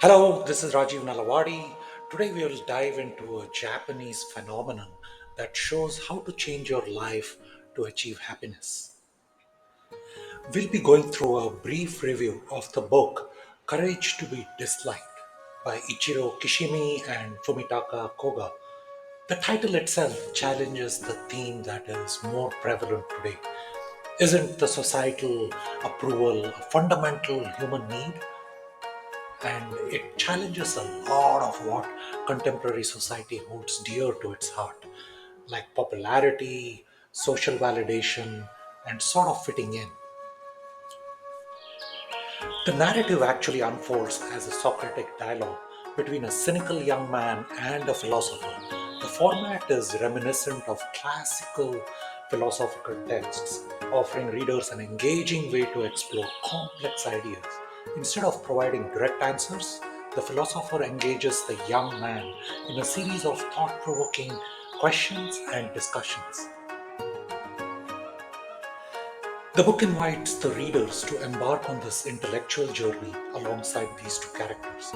Hello, this is Rajeevnalawadi. Today we will dive into a Japanese phenomenon that shows how to change your life to achieve happiness. We'll be going through a brief review of the book Courage to be Disliked by Ichiro Kishimi and Fumitaka Koga. The title itself challenges the theme that is more prevalent today. Isn't the societal approval a fundamental human need? And it challenges a lot of what contemporary society holds dear to its heart, like popularity, social validation, and sort of fitting in. The narrative actually unfolds as a Socratic dialogue between a cynical young man and a philosopher. The format is reminiscent of classical philosophical texts, offering readers an engaging way to explore complex ideas. Instead of providing direct answers, the philosopher engages the young man in a series of thought provoking questions and discussions. The book invites the readers to embark on this intellectual journey alongside these two characters.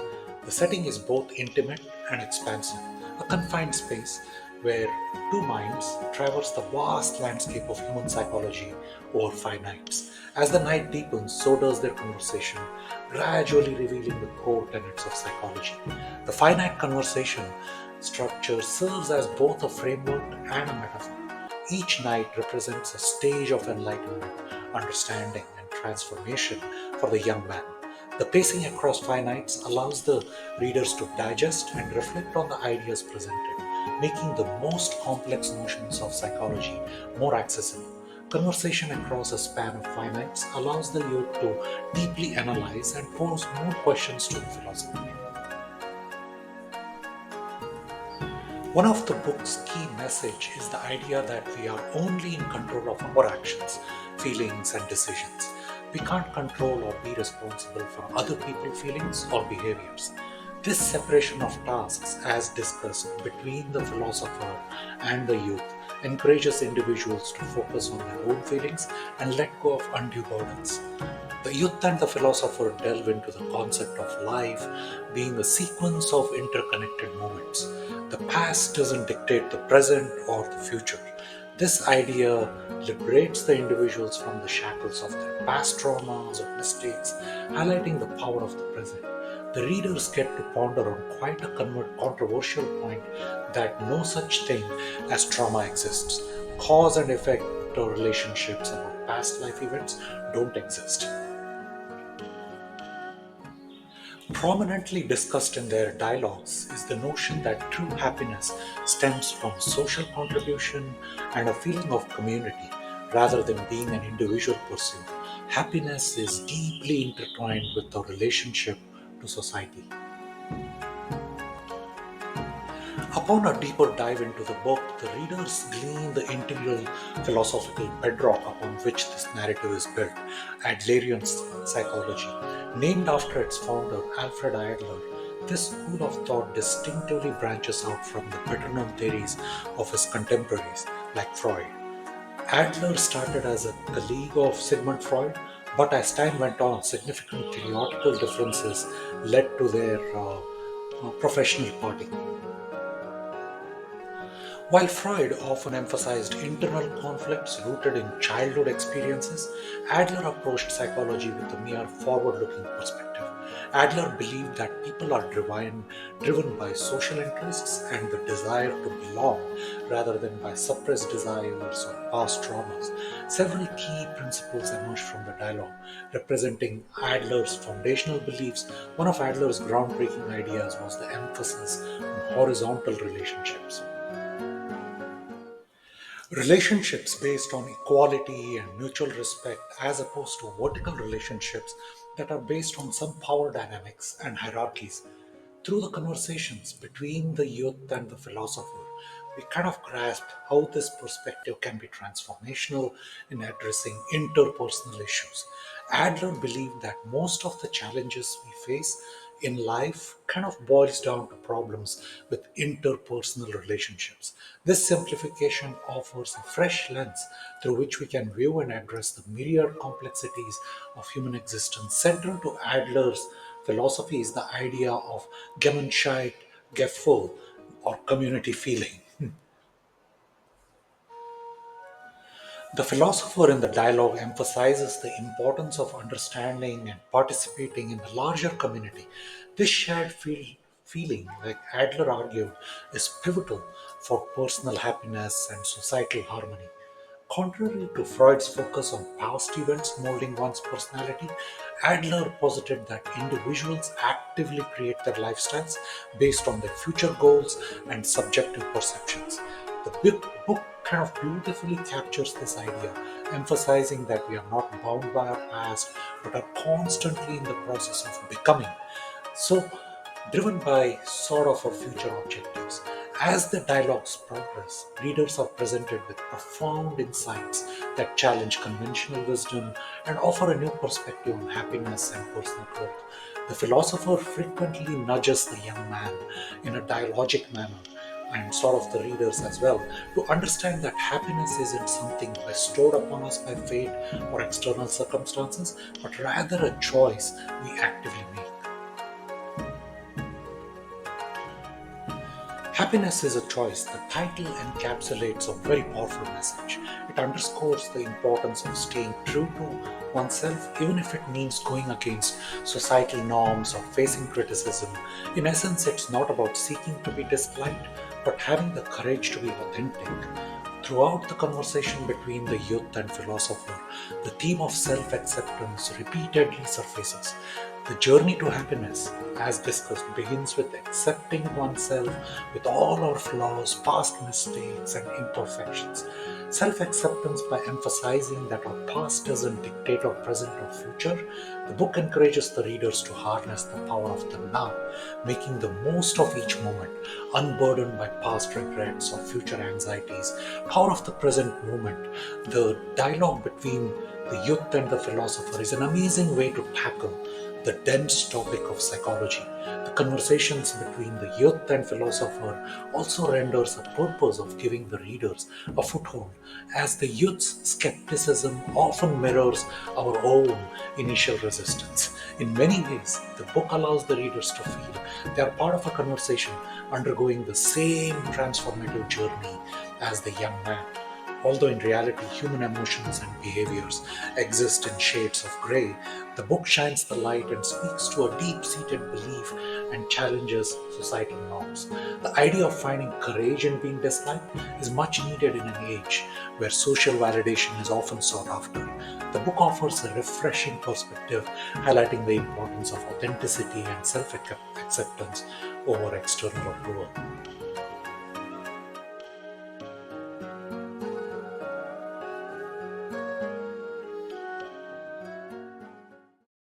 The setting is both intimate and expansive, a confined space where two minds traverse the vast landscape of human psychology over 5 nights. As the night deepens, so does their conversation, gradually revealing the core tenets of psychology. The finite conversation structure serves as both a framework and a metaphor. Each night represents a stage of enlightenment, understanding, and transformation for the young man. The pacing across 5 nights allows the readers to digest and reflect on the ideas presented, making the most complex notions of psychology more accessible. Conversation across a span of 5 nights allows the youth to deeply analyze and pose more questions to the philosopher. One of the book's key message is the idea that we are only in control of our actions, feelings, and decisions. We can't control or be responsible for other people's feelings or behaviors. This separation of tasks, as discussed between the philosopher and the youth, encourages individuals to focus on their own feelings and let go of undue burdens. The youth and the philosopher delve into the concept of life being a sequence of interconnected moments. The past doesn't dictate the present or the future. This idea liberates the individuals from the shackles of their past traumas or mistakes, highlighting the power of the present. The readers get to ponder on quite a controversial point that no such thing as trauma exists. Cause and effect or relationships about past life events don't exist. Prominently discussed in their dialogues is the notion that true happiness stems from social contribution and a feeling of community rather than being an individual pursuit. Happiness is deeply intertwined with our relationship to society. Upon a deeper dive into the book, the readers glean the integral philosophical bedrock upon which this narrative is built, Adlerian psychology. Named after its founder, Alfred Adler, this school of thought distinctively branches out from the better known theories of his contemporaries, like Freud. Adler started as a colleague of Sigmund Freud, but as time went on, significant theoretical differences led to their professional parting. While Freud often emphasized internal conflicts rooted in childhood experiences, Adler approached psychology with a mere forward looking perspective. Adler believed that people are driven by social interests and the desire to belong rather than by suppressed desires or past traumas. Several key principles emerged from the dialogue, representing Adler's foundational beliefs. One of Adler's groundbreaking ideas was the emphasis on horizontal relationships. Relationships based on equality and mutual respect, as opposed to vertical relationships that are based on some power dynamics and hierarchies. Through the conversations between the youth and the philosopher, we kind of grasped how this perspective can be transformational in addressing interpersonal issues. Adler believed that most of the challenges we face in life kind of boils down to problems with interpersonal relationships. This simplification offers a fresh lens through which we can view and address the myriad complexities of human existence. Central to Adler's Philosophy is the idea of Gemeinschaft, Gefühl, or community feeling. The philosopher in the dialogue emphasizes the importance of understanding and participating in the larger community. This shared feeling, like Adler argued, is pivotal for personal happiness and societal harmony. Contrary to Freud's focus on past events molding one's personality, Adler posited that individuals actively create their lifestyles based on their future goals and subjective perceptions. The book kind of beautifully captures this idea, emphasizing that we are not bound by our past but are constantly in the process of becoming. So, driven by sort of our future objectives. As the dialogues progress, readers are presented with profound insights that challenge conventional wisdom and offer a new perspective on happiness and personal growth. The philosopher frequently nudges the young man in a dialogic manner and sort of the readers as well to understand that happiness isn't something bestowed upon us by fate or external circumstances, but rather a choice we actively make. Happiness is a choice. The title encapsulates a very powerful message. It underscores the importance of staying true to oneself, even if it means going against societal norms or facing criticism. In essence, it's not about seeking to be disliked, but having the courage to be authentic. Throughout the conversation between the youth and philosopher, the theme of self acceptance repeatedly surfaces. The journey to happiness, as discussed, begins with accepting oneself with all our flaws, past mistakes, and imperfections. Self acceptance by emphasizing that our past doesn't dictate our present or future, the book encourages the readers to harness the power of the now, making the most of each moment, unburdened by past regrets or future anxieties. Power of the present moment. The dialogue between the youth and the philosopher is an amazing way to tackle the dense topic of psychology. The conversations between the youth and philosopher also renders a purpose of giving the readers a foothold, as the youth's skepticism often mirrors our own initial resistance. In many ways, the book allows the readers to feel they are part of a conversation undergoing the same transformative journey as the young man. Although in reality human emotions and behaviors exist in shades of grey, the book shines the light and speaks to a deep-seated belief and challenges societal norms. The idea of finding courage in being disliked is much needed in an age where social validation is often sought after. The book offers a refreshing perspective, highlighting the importance of authenticity and self-acceptance over external approval.